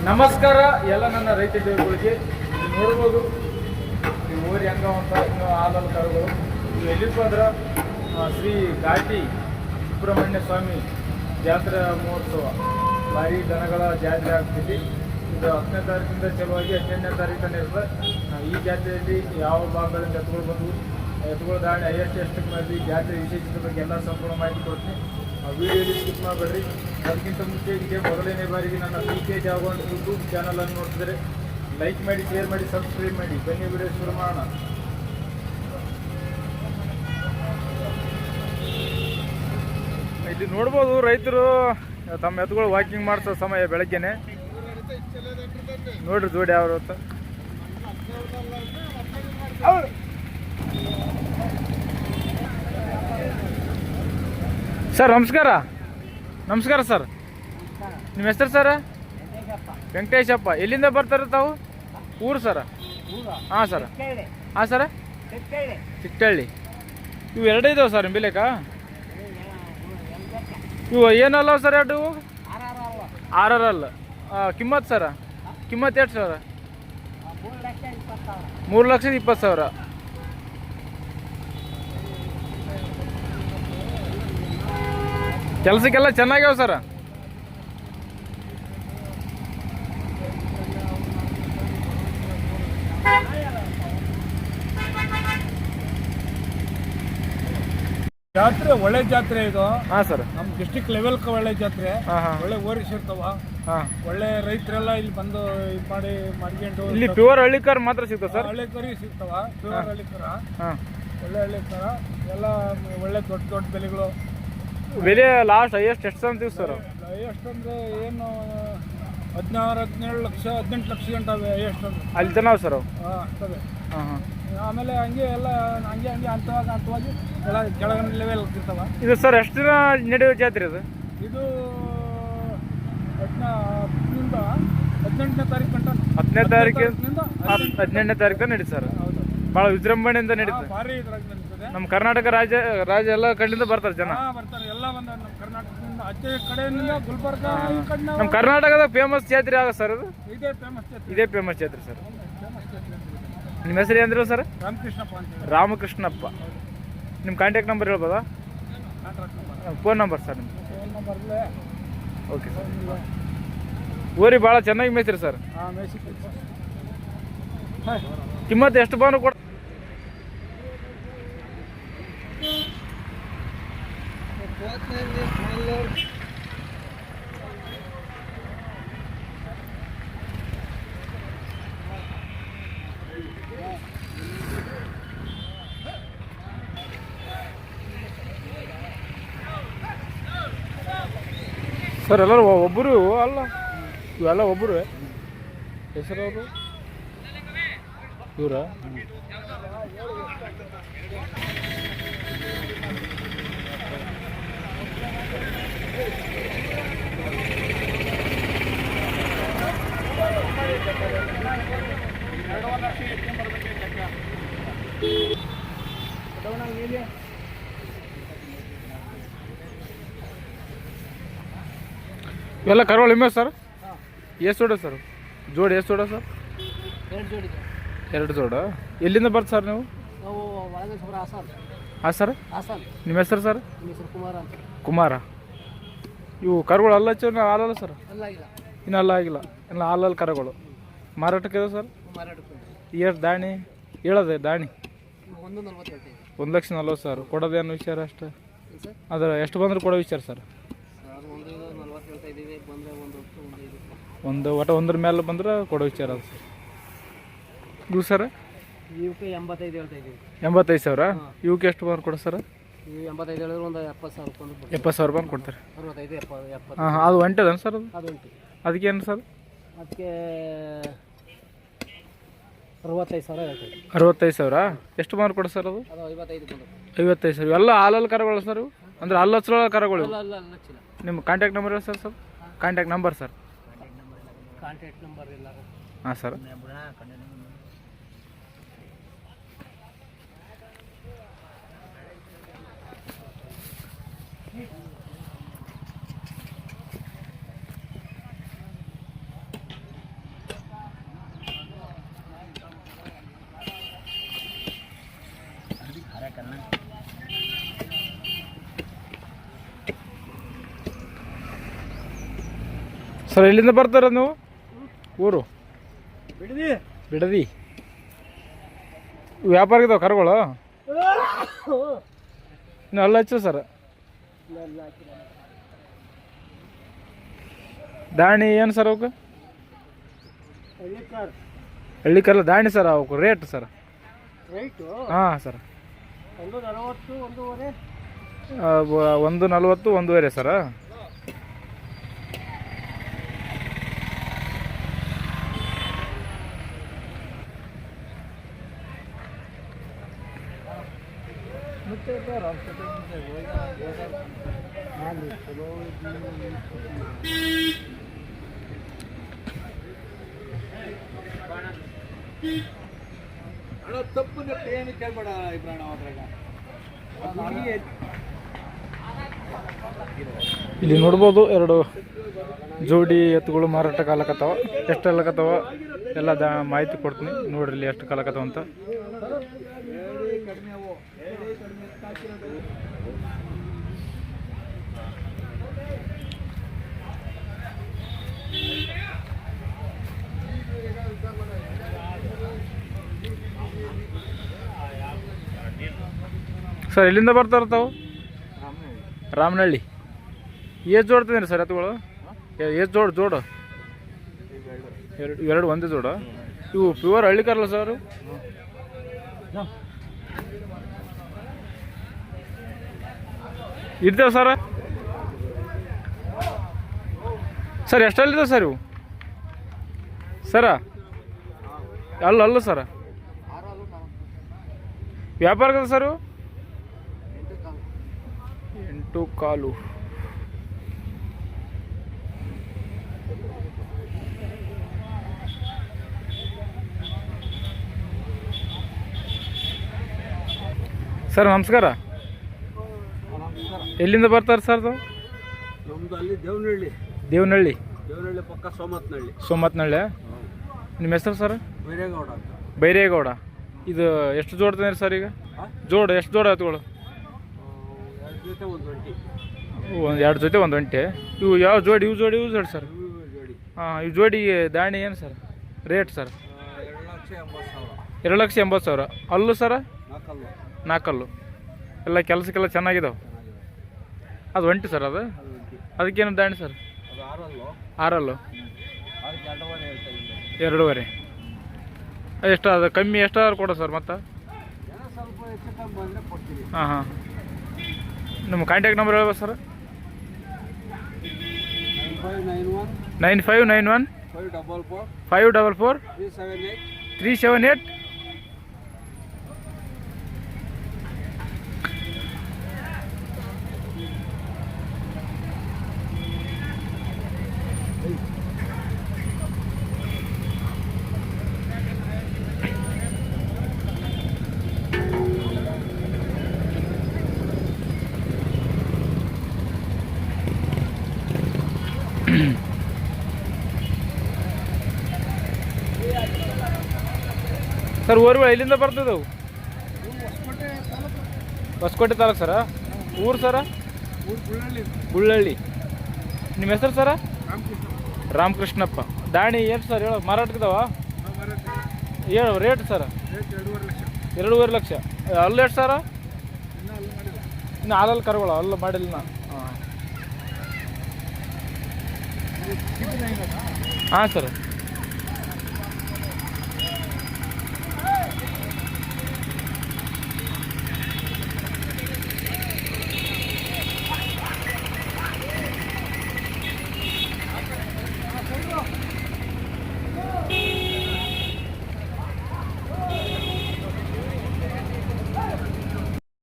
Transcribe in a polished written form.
ನಮಸ್ಕಾರ ಎಲ್ಲ ನನ್ನ ರೈತ ದೇವರುಗಳಿಗೆ. ನೀವು ನೋಡ್ಬೋದು ಈ ಊರಿ ಹೆಂಗ ಅಂತ ಇನ್ನೂ ಹಾಲಲ್ಲಿ ಕರುಗಳು. ನೀವು ಎಲ್ಲಿಗೆ ಬಂದ್ರೆ ಶ್ರೀ ಘಾಟಿ ಸುಬ್ರಹ್ಮಣ್ಯ ಸ್ವಾಮಿ ಜಾತ್ರೆ ಮಹೋತ್ಸವ ಭಾರಿ ದನಗಳ ಜಾತ್ರೆ ಆಗ್ತಿದೆ. ಇದು 10ನೇ ತಾರೀಕಿಂದ ಚಲುವಾಗಿ 18ನೇ ತಾರೀಕು ತನಕ ಇರ್ತದೆ. ಈ ಜಾತ್ರೆಯಲ್ಲಿ ಯಾವ ಭಾಗಗಳಿಂದ ಎತ್ತುಗಳು ಬಂದವು, ಎತ್ತುಗಳು ದಾಳಿ ಎಷ್ಟಕ್ಕೆ ಮಾಡಿ ಜಾತ್ರೆ ವಿಶೇಷತೆ ಬಗ್ಗೆ ಎಲ್ಲ ಸಂಪೂರ್ಣ ಮಾಹಿತಿ ಕೊಡ್ತೀನಿ. ವಿಡಿಯೋಲಿ ಸ್ಕಿಪ್ ಮಾಡಬೇಡ್ರಿ. ಅದಕ್ಕಿಂತ ಮುಂಚೆ ಇದೇ ಮೊದಲನೇ ಬಾರಿಗೆ ನನ್ನ PK ಜಾಗವನ್ ಯೂಟ್ಯೂಬ್ ಚಾನಲನ್ನು ನೋಡ್ತಿದ್ರೆ ಲೈಕ್ ಮಾಡಿ, ಶೇರ್ ಮಾಡಿ, ಸಬ್ಸ್ಕ್ರೈಬ್ ಮಾಡಿ. ಬನ್ನಿ ವಿಡಿಯೋ ಶುರು ಮಾಡೋಣ. ಇಲ್ಲಿ ನೋಡ್ಬೋದು ರೈತರು ತಮ್ಮ ಎತ್ತುಗಳು ವಾಕಿಂಗ್ ಮಾಡಿಸೋ ಸಮಯ ಬೆಳಗ್ಗೆನೆ. ನೋಡ್ರಿ ಜೋಡಿ ಯಾವ ಅಂತ. ಸರ್ ನಮಸ್ಕಾರ. ನಮಸ್ಕಾರ ಸರ್, ನಿಮ್ಮ ಹೆಸರು ಸರ್? ವೆಂಕಟೇಶಪ್ಪ. ಎಲ್ಲಿಂದ ಬರ್ತಾರೆ ತಾವು? ಊರು ಸರ? ಹಾಂ ಸರ. ಹಾಂ ಸರ, ಚಿಕ್ಕಳ್ಳಿ. ಇವು ಎರಡೇ ಇದಾವೆ ಸರ್ ನಿಂಬಿಲೇಕ? ಇವು ಏನಲ್ಲ ಸರ್ ಎರಡು? RRL. ಕಿಮ್ಮತ್ತು ಸರ? ಕಿಮ್ಮತ್ತು ಎಷ್ಟು ಸರ? 3,20,000. ಕೆಲಸಕ್ಕೆಲ್ಲ ಚೆನ್ನಾಗ್ಯಾವ ಸರ? ಜಾತ್ರೆ ಒಳ್ಳೆ ಜಾತ್ರೆ ಇದು. ಹಾಂ ಸರ್. ನಮ್ಮ ಡಿಸ್ಟಿಕ್ ಲೆವೆಲ್ ಒಳ್ಳೆ ಜಾತ್ರೆ. ಒಳ್ಳೆ ಓರಿಸ್ ಇರ್ತಾವ. ಒಳ್ಳೆ ರೈತರೆಲ್ಲ ಇಲ್ಲಿ ಬಂದು ಇದು ಮಾಡ್ಕೊಂಡು ಇಲ್ಲಿ ಪ್ಯೂರ್ ಹಳ್ಳಿಕರ್ ಮಾತ್ರ ಸಿಗ್ತಾವ ಸರ್? ಹಳ್ಳಿ ಕರಿ ಸಿಗ್ತಾವ, ಪ್ಯೂರ್ ಹಳ್ಳಿಕರ. ಒಳ್ಳೆ ಹಳ್ಳಿಕರ ಎಲ್ಲ ಒಳ್ಳೆ ದೊಡ್ಡ ದೊಡ್ಡ ಬೆಲೆಗಳು. ಬೆಲೆ ಲಾಸ್ಟ್ ಎಷ್ಟು ಅಂತೀವಿ ಸರ್? ಎಷ್ಟಂದ್ರೆ ಏನು 16-17 ಲಕ್ಷ 18 ಲಕ್ಷ ಗಂಟೆ ಎಷ್ಟಂದ್ರೆ ಅಲ್ಲಿ ತನಕ ಸರ್ ಅವು? ಆಗ್ತದೆ. ಆಮೇಲೆ ಹಂಗೆ ಎಲ್ಲ ಹಂಗೆ ಹಂತವಾಗಿ ಕೆಳಗಿನ ಲೆವೆಲ್ ಇರ್ತಾವ. ಇದು ಸರ್ ಎಷ್ಟು ದಿನ ನಡೆಯುವ ಜಾತ್ರೆ ಇದು? ಇದು 18ನೇ ತಾರೀಕು ಗಂಟ. 10ನೇ ತಾರೀಕಿಂದ 18ನೇ ತಾರೀಕು ನಡೀತು ಸರ್. ಭಾಳ ವಿಜೃಂಭಣೆಯಿಂದ ನಡೀತದೆ. ಭಾರಿ ಇದ್ರಾಗ ನಡೀತದೆ. ನಮ್ಮ ಕರ್ನಾಟಕ ರಾಜ್ಯ ಎಲ್ಲ ಕಡೆಯಿಂದ ಬರ್ತಾರೆ ಜನ. ಬರ್ತಾರೆ, ಎಲ್ಲ ಬಂದ ನಮ್ಮ ಕರ್ನಾಟಕದಿಂದ ಆಚೆ ಕಡೆಯಿಂದ ಗುಲ್ಬರ್ಗ ಈ ಕಡೆ. ನಮ್ಮ ಕರ್ನಾಟಕದ ಫೇಮಸ್ ಜಾತ್ರೆ ಆಗ ಸರ್ ಅದು? ಇದೇ ಫೇಮಸ್ ಜಾತ್ರೆ. ಇದೇ ಫೇಮಸ್ ಜಾತ್ರೆ ಸರ್. ಫೇಮಸ್ ಜಾತ್ರೆ. ನಿಮ್ಮ ಹೆಸರು ಏನ್ರಿ ಸರ್? ರಾಮಕೃಷ್ಣಪ್ಪ ಅಂತ. ರಾಮಕೃಷ್ಣಪ್ಪ. ನಿಮ್ಮ ಕಾಂಟ್ಯಾಕ್ಟ್ ನಂಬರ್ ಹೇಳ್ಬೋದಾ? ಫೋನ್ ನಂಬರ್ ಸರ್ ನಿಮ್ದು? ಫೋನ್ ನಂಬರ್ಲೆ. Okay sir. ಊರಿ ಭಾಳ ಚೆನ್ನಾಗಿ ಮೇಯ್ತೀರಿ ಸರ್? ಹಾಂ, ಮೇಸಿಕ್. ಕಿಮ್ಮತ್ತು ಎಷ್ಟು ಬಾನು ಕೊಡ? ಸರ್ ಎಲ್ಲರೂ ಒಬ್ಬರು ಅಲ್ಲ, ಇವೆಲ್ಲ ಒಬ್ಬರು ಹೆಸರು ಅವರು ಇವರ? ಇವೆಲ್ಲ ಕರುಗಳು ಇಮ್ಮೆ ಸರ್? ಎಷ್ಟು ಜೋಡ ಸರ್? ಜೋಡಿ ಎಷ್ಟು ಜೋಡ ಸರ್? 2 ಜೋಡ. ಎಲ್ಲಿಂದ ಬರ್ತ ಸರ್ ನೀವು? ಹಾಂ ಸರ್. ನಿಮ್ಮ ಹೆಸರು ಸರ್? ಕುಮಾರ. ಇವು ಕರುಗಳು ಅಲ್ಲ ಹಾಲಲ್ಲ ಸರ್? ಇನ್ನು ಅಲ್ಲ ಆಗಿಲ್ಲ, ಇನ್ನು ಹಾಲಲ್ಲಿ ಕರುಗಳು ಮಾರಾಟಕ್ಕೆ ಇದೆ ಸರ್? ಎಷ್ಟು ದಾಣಿ ಹೇಳೋದೆ? ದಾಣಿ 1,40,000. ಕೊಡೋದೇನು ವಿಚಾರ ಅಷ್ಟು? ಅದರ ಎಷ್ಟು ಬಂದ್ರೆ ಕೊಡೋ ವಿಚಾರ ಸರ್? ಒಂದ್ರ ಮೇಲೆ ಬಂದ್ರೆ ಕೊಡೋ ವಿಚಾರ ಅದು ಸರ್. ಇವು ಸರ್? 85,000. ಇವಕ್ಕೆ ಎಷ್ಟು ಬಂದು ಕೊಡೋ ಸರ್? 70,000 ಬಂದು ಕೊಡ್ತಾರೆ. ಹಾಂ, ಅದು ಒಂಟೆದೇನು ಸರ್? ಅದು ಅದಕ್ಕೇನು ಸರ್? ಅದಕ್ಕೆ 65,000. 65,000. ಎಷ್ಟು ಬಂದು ಕೊಡ ಸರ್ ಅದು? 55,000. ಎಲ್ಲ ಹಾಲಲ್ಲಿ ಕರುಗಳು ಸರ್ ಇವು? ಅಂದ್ರೆ ಅಲ್ಲಿ ಹಚ್ಚಲ ಕರುಗಳು? ನಿಮ್ಮ ಕಾಂಟ್ಯಾಕ್ಟ್ ನಂಬರ್ ಹೇಳಿ ಸರ್? Contact number sir? ಹಾಂ ಸರ್. ಸರ್ ಎಲ್ಲಿಂದ ಬರ್ತಾರ ನೀವು? ಊರು ಬಿಡದಿ. ಬಿಡದಿ. ವ್ಯಾಪಾರ ಇದಾವೆ ಕರುಗಳು? ಇನ್ನು ಅಲ್ಲ ಹಚ್ಚು ಸರ್. ದಾಣಿ ಏನು ಸರ್ ಅವಕ್ಕೆ? ಹಳ್ಳಿ ಕರ್ಲ ದಾಣಿ ಸರ್ ಅವಕ್ಕೆ ರೇಟ್ ಸರ್? ಹಾಂ ಸರ್. 140 1.5 ಸರ್. ತಪ್ಪು ಏನು ಕೇಳ್ಬೇಡ ಇಬ್ರಾಣ ಅದ್ರಾಗ. ಇಲ್ಲಿ ನೋಡ್ಬೋದು 2 ಜೋಡಿ ಎತ್ತುಗಳು ಮಾರಾಟ ಕಾಲಕತ್ತಾವ. ಎಷ್ಟು ಕಾಲಕತ್ತಾವ ಎಲ್ಲ ಮಾಹಿತಿ ಕೊಡ್ತೀನಿ ನೋಡ್ರಿ ಇಲ್ಲಿ ಎಷ್ಟು ಕಾಲಕತ್ತಾವ ಅಂತ. ಸರ್ ಎಲ್ಲಿಂದ ಬರ್ತಾರೆ ತಾವು? ರಾಮನಹಳ್ಳಿ. ಎಷ್ಟು ಜೋಡ್ತಿದ್ದೀರಿ ಸರ್ ಎತ್ತುಗಳು? ಎಷ್ಟು ಜೋಡು? ಎರಡು ಒಂದೇ ಜೋಡ? ಇವು ಪ್ಯೂರ್ ಹಳ್ಳಿ ಕರಲ್ಲ ಸರ್? ಇರ್ತೇವೆ ಸರ್. ಸರ್ ಎಷ್ಟಲ್ಲಿದ್ದಾವೆ ಸರ್ ಇವು ಸರ? ಅಲ್ಲ ಸರ, ವ್ಯಾಪಾರ ಸರ್ ಇವು? 8 ಕಾಲು. ಸರ್ ನಮಸ್ಕಾರ. ಎಲ್ಲಿಂದ ಬರ್ತಾರೆ ಸರ್ ತಾವು? ನಮ್ದು ಅಲ್ಲಿ ದೇವನಹಳ್ಳಿ. ದೇವನಹಳ್ಳಿ ಪಕ್ಕ ಸೋಮತ್ನಹಳ್ಳಿ. ಸೋಮತ್ನಹಳ್ಳಿ. ನಿಮ್ಮ ಹೆಸರು ಸರ್? ಬೈರೇಗೌಡ ಅಂತ. ಬೈರೇಗೌಡ. ಇದು ಎಷ್ಟು ಜೋಡ್ತಾನೆ ಸರ್ ಈಗ? ಎಷ್ಟು ಜೋಡ ಎತ್ತುಗಳು? 2 ಜೊತೆ 1 ಒಂಟಿ. 2 ಜೊತೆ 1 ಒಂಟಿ. ಇವು ಯಾವ ಜೋಡಿ? ಇವು ಜೋಡಿ ಸರ್? ಹಾಂ, ಇವು ಜೋಡಿಗೆ ದಾಣಿ ಏನು ಸರ್ ರೇಟ್ ಸರ್? 2,80,000. ಅಲ್ಲೂ ಸರ? 4 ಎಲ್ಲ ಕೆಲಸಕ್ಕೆಲ್ಲ ಚೆನ್ನಾಗಿದಾವೆ. ಅದು ಒಂಟಿ ಸರ್? ಅದಕ್ಕೇನು ದಾಣಿ ಸರ್? 6. 2.5. ಎಷ್ಟು ಅದು ಕಮ್ಮಿ ಎಷ್ಟಾದ್ರು ಕೊಡ ಸರ್ ಮತ್ತೆ? ಹಾಂ. ನಿಮ್ಮ ಕಾಂಟ್ಯಾಕ್ಟ್ ನಂಬರ್ ಹೇಳ್ಬೋದು ಸರ್? 9591 544 378. ಸರ್ ಊರುಗಳು ಎಲ್ಲಿಂದ ಬರ್ತದವು? ಹೊಸಕೋಟೆ ತಾಲೂಕು ಸರ. ಊರು ಸರ? ಗುಳ್ಳಳ್ಳಿ. ನಿಮ್ಮ ಹೆಸರು ಸರ? ರಾಮಕೃಷ್ಣಪ್ಪ. ದಾಣಿ ಏನು ಸರ್ ಹೇಳೋ ಮಾರಾಟಕ್ಕಿದಾವ? ಹೇಳು ರೇಟ್ ಸರ? 2.5 ಲಕ್ಷ. ಅಲ್ಲು ಎಷ್ಟು ಸರ? ಇನ್ನು ಹಾಲಲ್ಲಿ ಕರುಗಳು ಅಲ್ಲ ಮಾಡಿಲ್ಲ. ಹಾಂ ಸರ್.